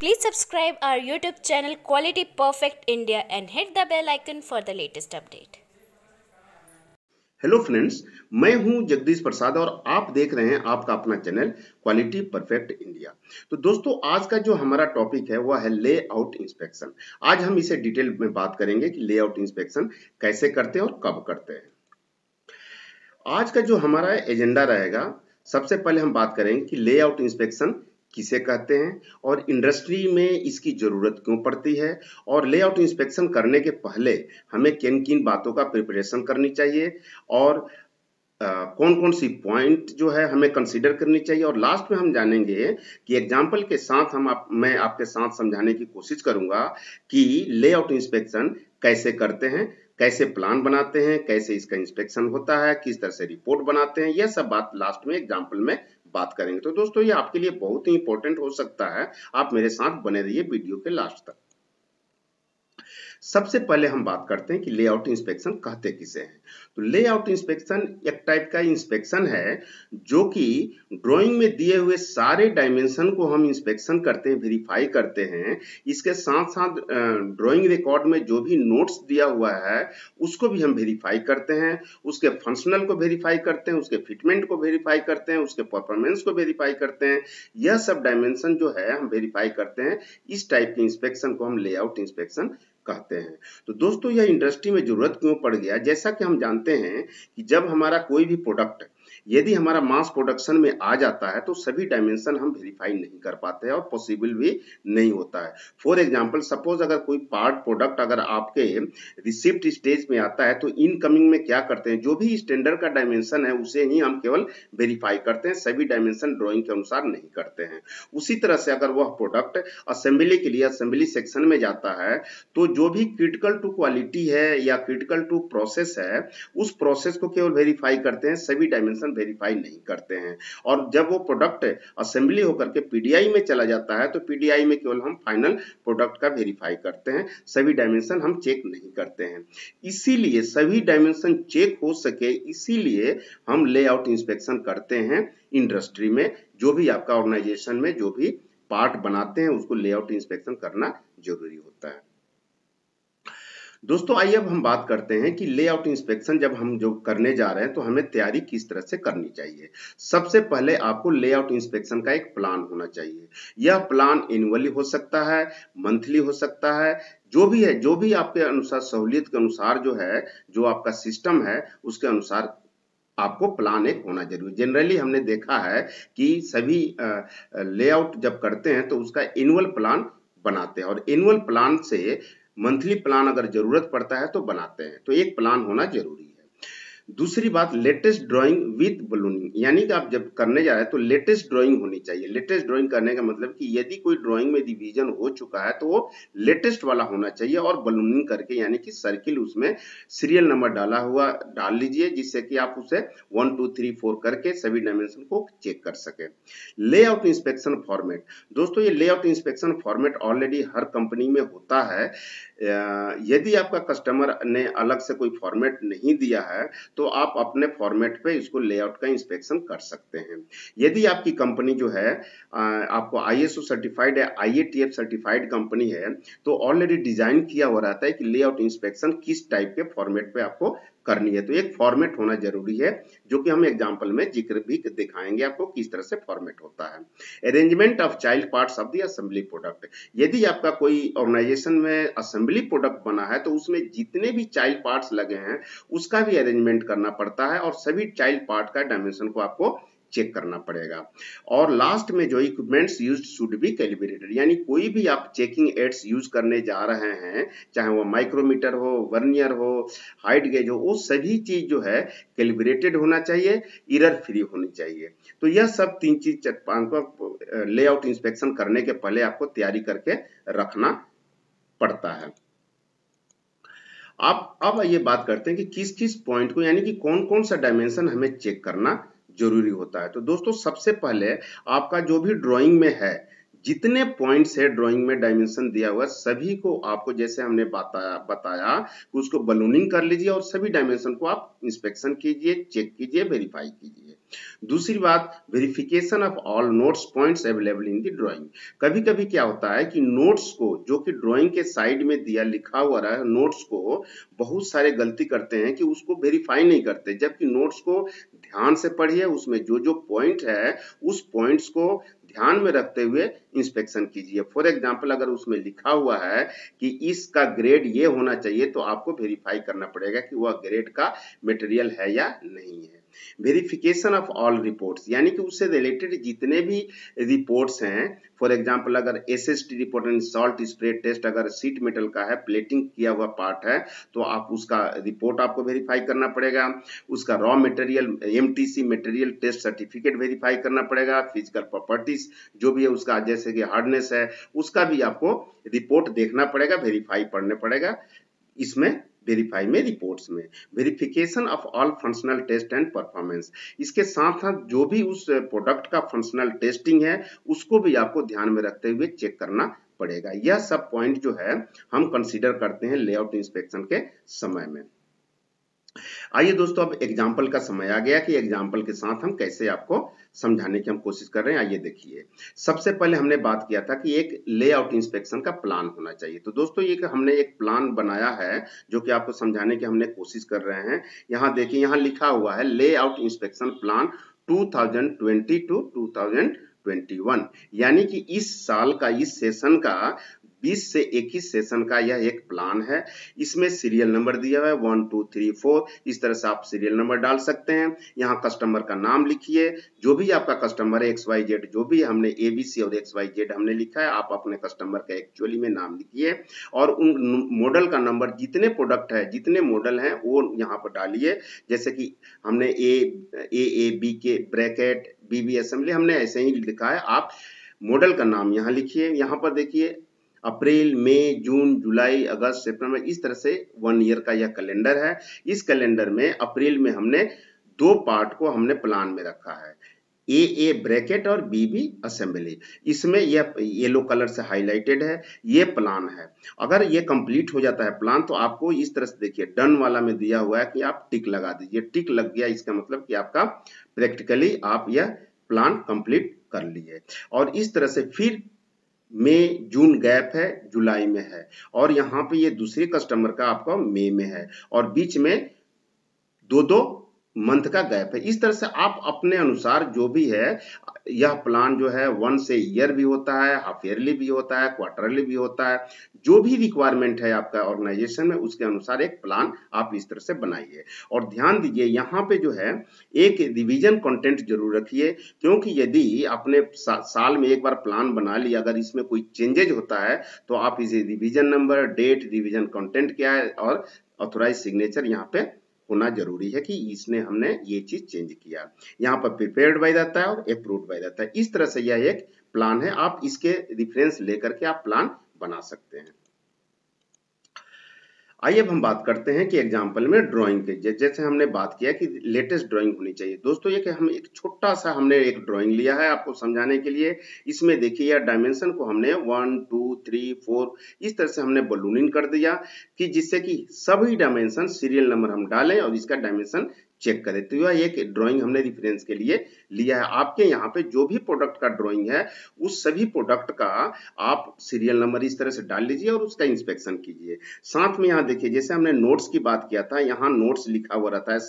Please subscribe our YouTube channel Quality Perfect India and hit the bell icon for the latest update. Hello friends, मैं हूं जगदीश प्रसाद और आप देख रहे हैं आपका अपना चैनल क्वालिटी परफेक्ट इंडिया। तो दोस्तों, आज का जो हमारा टॉपिक है वह है लेआउट इंस्पेक्शन। आज हम इसे डिटेल में बात करेंगे कि लेआउट इंस्पेक्शन कैसे करते हैं और कब करते हैं। आज का जो हमारा एजेंडा रहेगा, सबसे पहले हम बात करेंगे कि लेआउट इंस्पेक्शन किसे कहते हैं और इंडस्ट्री में इसकी जरूरत क्यों पड़ती है, और लेआउट इंस्पेक्शन करने के पहले हमें किन किन बातों का प्रिपरेशन करनी चाहिए और कौन कौन सी पॉइंट जो है हमें कंसीडर करनी चाहिए। और लास्ट में हम जानेंगे कि एग्जाम्पल के साथ मैं आपके साथ समझाने की कोशिश करूंगा कि लेआउट इंस्पेक्शन कैसे करते हैं, कैसे प्लान बनाते हैं, कैसे इसका इंस्पेक्शन होता है, किस तरह से रिपोर्ट बनाते हैं। यह सब बात लास्ट में एग्जाम्पल में बात करेंगे। तो दोस्तों, ये आपके लिए बहुत ही इंपॉर्टेंट हो सकता है, आप मेरे साथ बने रहिए वीडियो के लास्ट तक। सबसे पहले हम बात करते हैं कि लेआउट इंस्पेक्शन कहते किसे हैं। तो लेआउट इंस्पेक्शन एक टाइप का इंस्पेक्शन है जो कि ड्राइंग में दिए हुए सारे डायमेंशन को हम इंस्पेक्शन करते हैं, वेरीफाई करते हैं। इसके साथ साथ ड्राइंग रिकॉर्ड में जो भी नोट्स दिया हुआ है उसको भी हम वेरीफाई करते हैं, उसके फंक्शनल को वेरीफाई करते हैं, उसके फिटमेंट को वेरीफाई करते हैं, उसके परफॉर्मेंस को वेरीफाई करते हैं। यह सब डायमेंशन जो है हम वेरीफाई करते हैं। इस टाइप के इंस्पेक्शन को हम लेआउट इंस्पेक्शन कहते हैं। तो दोस्तों, यह इंडस्ट्री में जरूरत क्यों पड़ गया? जैसा कि हम जानते हैं कि जब हमारा कोई भी प्रोडक्ट यदि हमारा मास प्रोडक्शन में आ जाता है तो सभी डायमेंशन हम वेरीफाई नहीं कर पाते हैं और पॉसिबल भी नहीं होता है। फॉर एग्जांपल, सपोज अगर कोई पार्ट प्रोडक्ट अगर आपके रिसिप्ट स्टेज में आता है तो इनकमिंग में क्या करते हैं, जो भी स्टैंडर्ड का डायमेंशन है उसे ही हम केवल वेरीफाई करते हैं, सभी डायमेंशन ड्राइंग के अनुसार नहीं करते हैं। उसी तरह से अगर वह प्रोडक्ट असेंबली के लिए असेंबली सेक्शन में जाता है तो जो भी क्रिटिकल टू क्वालिटी है या क्रिटिकल टू प्रोसेस है उस प्रोसेस को केवल वेरीफाई करते हैं, सभी डायमेंशन वेरीफाई नहीं करते हैं। और जब वो प्रोडक्ट असेंबली होकर के पीडीआई में चला जाता है तो पीडीआई में केवल हम फाइनल प्रोडक्ट का वेरीफाई करते हैं, सभी डायमेंशन हम चेक नहीं करते हैं। इसीलिए सभी डायमेंशन चेक हो सके इसीलिए हम लेआउट इंस्पेक्शन करते हैं। इंडस्ट्री में जो भी आपका ऑर्गेनाइजेशन में जो भी पार्ट बनाते हैं उसको लेआउट इंस्पेक्शन करना जरूरी होता है। दोस्तों, आइए अब हम बात करते हैं कि लेआउट इंस्पेक्शन जब हम जो करने जा रहे हैं तो हमें तैयारी किस तरह से करनी चाहिए। सबसे पहले आपको लेआउट इंस्पेक्शन का एक प्लान होना चाहिए। यह प्लान एनुअली हो सकता है, मंथली हो सकता है, जो भी है, जो भी आपके अनुसार सहूलियत के अनुसार जो है, जो आपका सिस्टम है उसके अनुसार आपको प्लान एक होना जरूरी। जनरली हमने देखा है कि सभी लेआउट जब करते हैं तो उसका एनुअल प्लान बनाते हैं और एनुअल प्लान से मंथली प्लान अगर जरूरत पड़ता है तो बनाते हैं। तो एक प्लान होना जरूरी है। दूसरी बात, लेटेस्ट ड्राइंग विद बलूनिंग, यानी कि आप जब करने जा रहे हैं तो लेटेस्ट ड्राइंग होनी चाहिए। लेटेस्ट ड्राइंग करने का मतलब कि यदि कोई ड्राइंग में रिवीजन हो चुका है तो वो लेटेस्ट वाला होना चाहिए और बलूनिंग करके यानी कि सर्किल उसमें सीरियल नंबर डाला हुआ डाल लीजिए, जिससे कि आप उसे 1 2 3 4 करके सभी डायमेंशन को चेक कर सके। लेआउट इंस्पेक्शन फॉर्मेट, दोस्तों ये लेआउट इंस्पेक्शन फॉर्मेट ऑलरेडी हर कंपनी में होता है। यदि आपका कस्टमर ने अलग से कोई फॉर्मेट नहीं दिया है तो आप अपने फॉर्मेट पे इसको लेआउट का इंस्पेक्शन कर सकते हैं। यदि आपकी कंपनी जो है आपको आईएसओ सर्टिफाइड है, आईएटीएफ सर्टिफाइड कंपनी है, तो ऑलरेडी डिजाइन किया हुआ रहता है कि लेआउट इंस्पेक्शन किस टाइप के फॉर्मेट पे आपको करनी है। तो एक फॉर्मेट होना जरूरी है, जो कि हम एग्जांपल में जिक्र भी दिखाएंगे आपको किस तरह से फॉर्मेट होता है। Arrangement of child parts of the assembly product, यदि आपका कोई ऑर्गेनाइजेशन में असेंबली प्रोडक्ट बना है तो उसमें जितने भी चाइल्ड पार्ट्स लगे हैं उसका भी अरेंजमेंट करना पड़ता है और सभी चाइल्ड पार्ट का डायमेंशन को आपको चेक करना पड़ेगा। और लास्ट में जो equipments used should be calibrated, यानी कोई भी आप चेकिंग एड्स यूज करने जा रहे हैं, चाहे वो माइक्रोमीटर हो, वर्नियर हो, हाइट गेज हो, वो सभी चीज जो है कैलिब्रेटेड होना चाहिए, एरर फ्री होनी चाहिए। तो यह सब तीन चीज लेआउट इंस्पेक्शन करने के पहले आपको तैयारी करके रखना पड़ता है। आप अब ये बात करते हैं कि किस किस पॉइंट को, यानी कि कौन कौन सा डायमेंशन हमें चेक करना जरूरी होता है। तो दोस्तों, सबसे पहले आपका जो भी ड्राइंग में है, जितने पॉइंट्स है ड्राइंग में डायमेंशन दिया हुआ सभी को आपको जैसे हमने बताया कि उसको बलूनिंग कर लीजिए और सभी डायमेंशन को आप इंस्पेक्शन कीजिए, चेक कीजिए, वेरीफाई कीजिए। दूसरी बात, verification of all notes points available in the drawing. कभी कभी क्या होता है कि नोट्स को जो कि ड्राइंग के साइड में दिया लिखा हुआ है नोट्स को बहुत सारे गलती करते हैं कि उसको वेरीफाई नहीं करते, जबकि नोट्स को ध्यान से पढ़िए, उसमें जो जो पॉइंट है उस पॉइंट्स को ध्यान में रखते हुए इंस्पेक्शन कीजिए। फॉर एग्जांपल अगर उसमें लिखा हुआ है कि इसका ग्रेड ये होना चाहिए तो आपको वेरीफाई करना पड़ेगा कि वह ग्रेड का मटेरियल है या नहीं है। वेरिफिकेशन ऑफ ऑल रिपोर्ट्स, यानी कि उससे रिलेटेड जितने भी रिपोर्ट्स हैं, फॉर एग्जांपल अगर SST report and salt spray test अगर सीट मेटल का है, प्लेटिंग किया हुआ पार्ट है, तो आप उसका रिपोर्ट आपको वेरीफाई करना पड़ेगा। उसका raw material MTC material test certificate verify करना पड़ेगा। फिजिकल प्रॉपर्टीज जो भी है उसका, जैसे कि हार्डनेस है, उसका भी आपको रिपोर्ट देखना पड़ेगा, वेरीफाई पढ़ने पड़ेगा इसमें वेरीफाई में रिपोर्ट्स में। Verification of all functional test and performance, इसके साथ साथ जो भी उस प्रोडक्ट का फंक्शनल टेस्टिंग है उसको भी आपको ध्यान में रखते हुए चेक करना पड़ेगा। यह सब पॉइंट जो है हम कंसीडर करते हैं लेआउट इंस्पेक्शन के समय में। आइए दोस्तों, अब एग्जाम्पल का समय आ गया कि एग्जाम्पल के साथ हम कैसे आपको समझाने की हम कोशिश कर रहे हैं। आइए देखिए, सबसे पहले हमने बात किया था कि एक लेआउट इंस्पेक्शन का प्लान होना चाहिए। तो दोस्तों ये हमने एक प्लान बनाया है जो कि आपको समझाने की हमने कोशिश कर रहे हैं। यहाँ देखिए, यहाँ लिखा हुआ है लेआउट इंस्पेक्शन प्लान 2020 टू 2021, यानी कि इस साल का, इस सेशन का 20 से 21 सेशन का यह एक प्लान है। इसमें सीरियल नंबर दिया हुआ है 1 2 3 4, इस तरह से आप सीरियल नंबर डाल सकते हैं। यहाँ कस्टमर का नाम लिखिए, जो भी आपका कस्टमर है XYZ, जो भी हमने ABC और XYZ हमने लिखा है, आप अपने कस्टमर का एक्चुअली में नाम लिखिए और उन मॉडल का नंबर, जितने प्रोडक्ट है, जितने मॉडल हैं वो यहाँ पर डालिए। जैसे कि हमने A B के ब्रैकेट BB असेंबली हमने ऐसे ही लिखा है, आप मॉडल का नाम यहाँ लिखिए। यहाँ पर देखिए अप्रैल, मई, जून, जुलाई, अगस्त, सितंबर, इस तरह से 1 ईयर का यह कैलेंडर है। इस कैलेंडर में अप्रैल में हमने 2 पार्ट को हमने प्लान में रखा है, AA ब्रैकेट और BB असेंबली। इसमें यह येलो कलर से हाईलाइटेड है, ये प्लान है। अगर ये कंप्लीट हो जाता है प्लान तो आपको इस तरह से देखिए डन वाला में दिया हुआ है कि आप टिक लगा दीजिए। टिक लग गया, इसका मतलब कि आपका प्रैक्टिकली आप यह प्लान कंप्लीट कर लिए। और इस तरह से फिर मई जून गैप है, जुलाई में है, और यहाँ पे ये दूसरे कस्टमर का आपका मई में है, और बीच में 2 मंथ का गैप है। इस तरह से आप अपने अनुसार जो भी है, यह प्लान जो है 1 से ईयर भी होता है, हाफ ईयरली भी होता है, क्वार्टरली भी होता है। जो भी रिक्वायरमेंट है आपका ऑर्गेनाइजेशन में, उसके अनुसार एक प्लान आप इस तरह से बनाइए। और ध्यान दीजिए, यहाँ पे जो है एक रिवीजन कंटेंट जरूर रखिए, क्योंकि यदि आपने साल में एक बार प्लान बना लिया, अगर इसमें कोई चेंजेज होता है तो आप इसे revision number, date, revision content क्या है और ऑथोराइज सिग्नेचर यहाँ पे होना जरूरी है कि इसने हमने ये चीज चेंज किया। यहाँ पर प्रिपेयर्ड बाय रहता है और अप्रूव्ड बाय रहता है। इस तरह से यह एक प्लान है, आप इसके रेफरेंस लेकर के आप प्लान बना सकते हैं। आइए अब हम बात करते हैं कि एग्जाम्पल में ड्राइंग के, जैसे हमने बात किया कि लेटेस्ट ड्राइंग होनी चाहिए। दोस्तों ये कि हम एक छोटा सा हमने एक ड्राइंग लिया है आपको समझाने के लिए। इसमें देखिए यह डायमेंशन को हमने 1 2 3 4 इस तरह से हमने बलूनिंग कर दिया कि जिससे कि सभी डायमेंशन सीरियल नंबर हम डालें और इसका डायमेंशन चेक करें। तो यह एक ड्राइंग हमने रेफरेंस के लिए लिया है। आपके यहाँ पे जो भी प्रोडक्ट का ड्राइंग है उस सभी प्रोडक्ट का आप सीरियल नंबर इस तरह से डाल लीजिए और उसका इंस्पेक्शन कीजिए। साथ में यहाँ देखिए, जैसे हमने नोट्स की बात किया था, यहाँ नोट्स लिखा हुआ रहता है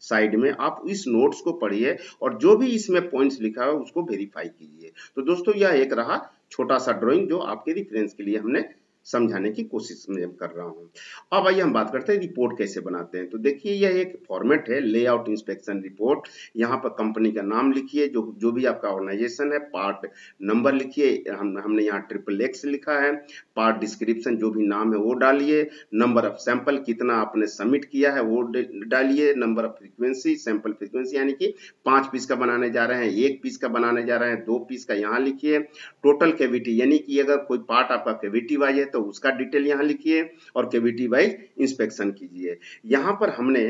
साइड में, आप इस नोट्स को पढ़िए और जो भी इसमें पॉइंट्स लिखा है उसको वेरीफाई कीजिए। तो दोस्तों यह एक रहा छोटा सा ड्राइंग जो आपके रेफरेंस के लिए हमने समझाने की कोशिश में कर रहा हूं। अब आइए हम बात करते हैं रिपोर्ट कैसे बनाते हैं। तो देखिए यह एक फॉर्मेट है, लेआउट इंस्पेक्शन रिपोर्ट। यहाँ पर कंपनी का नाम लिखिए, जो भी आपका ऑर्गेनाइजेशन है, पार्ट नंबर लिखिए, हमने यहाँ XXX लिखा है, पार्ट डिस्क्रिप्शन जो भी नाम है वो डालिए, नंबर ऑफ सैंपल कितना आपने सबमिट किया है वो डालिए, number of frequency, sample frequency यानी कि 5 पीस का बनाने जा रहे हैं, 1 पीस का बनाने जा रहे हैं, 2 पीस का यहाँ लिखिए, टोटल कैविटी यानी कि अगर कोई पार्ट आपका कैविटी वाइज है तो उसका डिटेल यहाँ लिखिए और कैविटी वाइज इंस्पेक्शन कीजिए। यहाँ पर हमने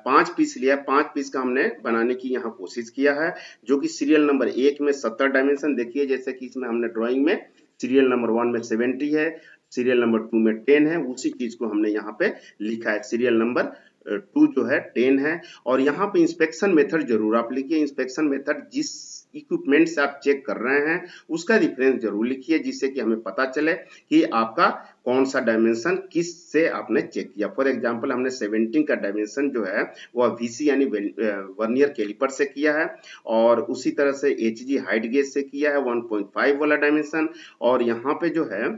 5 पीस लिया, 5 पीस का हमने बनाने की यहाँ कोशिश किया है, जो कि सीरियल नंबर 1 में 70 डायमेंशन देखिए, जैसे कि इसमें हमने ड्राइंग में सीरियल नंबर 1 में 70 है, सीरियल नंबर 2 में 10 है, उसी चीज को हमने यहाँ पे लिखा है। सीरियल नंबर 2 जो है 10 है। और यहाँ पे इंस्पेक्शन मेथड जरूर आप लिखिए। इंस्पेक्शन मेथड जिस इक्विपमेंट से आप चेक कर रहे हैं उसका रेफरेंस जरूर लिखिए, जिससे कि हमें पता चले कि आपका कौन सा डायमेंशन किस से आपने चेक किया। फॉर एग्जांपल हमने 17 का डायमेंशन जो है वह वीसी यानी वर्नियर कैलिपर से किया है, और उसी तरह से एचजी हाइट गेज से किया है 1.5 वाला डायमेंशन, और यहाँ पे जो है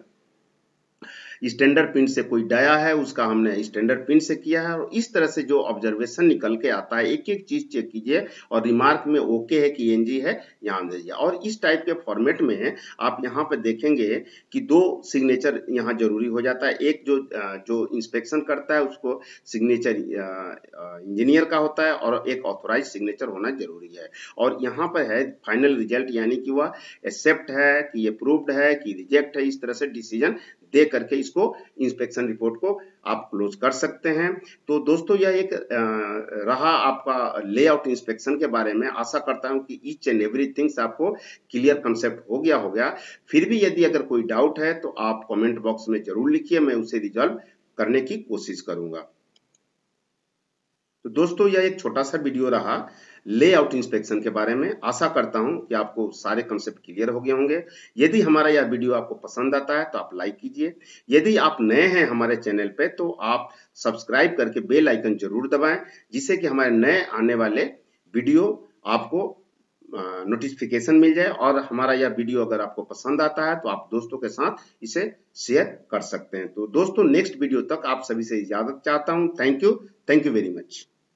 स्टैंडर्ड पिन से कोई डाया है उसका हमने स्टैंडर्ड पिन से किया है। और इस तरह से जो ऑब्जर्वेशन निकल के आता है एक एक चीज चेक कीजिए और रिमार्क में ओके है कि एनजी है यहाँ दीजिए। और इस टाइप के फॉर्मेट में आप यहाँ पे देखेंगे कि 2 सिग्नेचर यहाँ जरूरी हो जाता है। एक जो इंस्पेक्शन करता है उसको सिग्नेचर इंजीनियर का होता है, और एक ऑथोराइज सिग्नेचर होना जरूरी है। और यहाँ पर है फाइनल रिजल्ट, यानी कि वह एक्सेप्ट है कि अप्रूव्ड है कि रिजेक्ट है, इस तरह से डिसीजन दे करके इसको इंस्पेक्शन रिपोर्ट को आप क्लोज कर सकते हैं। तो दोस्तों यह एक रहा आपका लेआउट इंस्पेक्शन के बारे में। आशा करता हूं कि ईच एंड एवरीथिंग आपको क्लियर कंसेप्ट हो गया। फिर भी यदि अगर कोई डाउट है तो आप कमेंट बॉक्स में जरूर लिखिए, मैं उसे रिजॉल्व करने की कोशिश करूंगा। तो दोस्तों यह एक छोटा सा वीडियो रहा लेआउट इंस्पेक्शन के बारे में। आशा करता हूं कि आपको सारे कंसेप्ट क्लियर हो गए होंगे। यदि हमारा यह वीडियो आपको पसंद आता है तो आप लाइक कीजिए। यदि आप नए हैं हमारे चैनल पे तो आप सब्सक्राइब करके बेल आइकन जरूर दबाएं, जिससे कि हमारे नए आने वाले वीडियो आपको नोटिफिकेशन मिल जाए। और हमारा यह वीडियो अगर आपको पसंद आता है तो आप दोस्तों के साथ इसे शेयर कर सकते हैं। तो दोस्तों नेक्स्ट वीडियो तक आप सभी से इजाजत चाहता हूं। Thank you very much.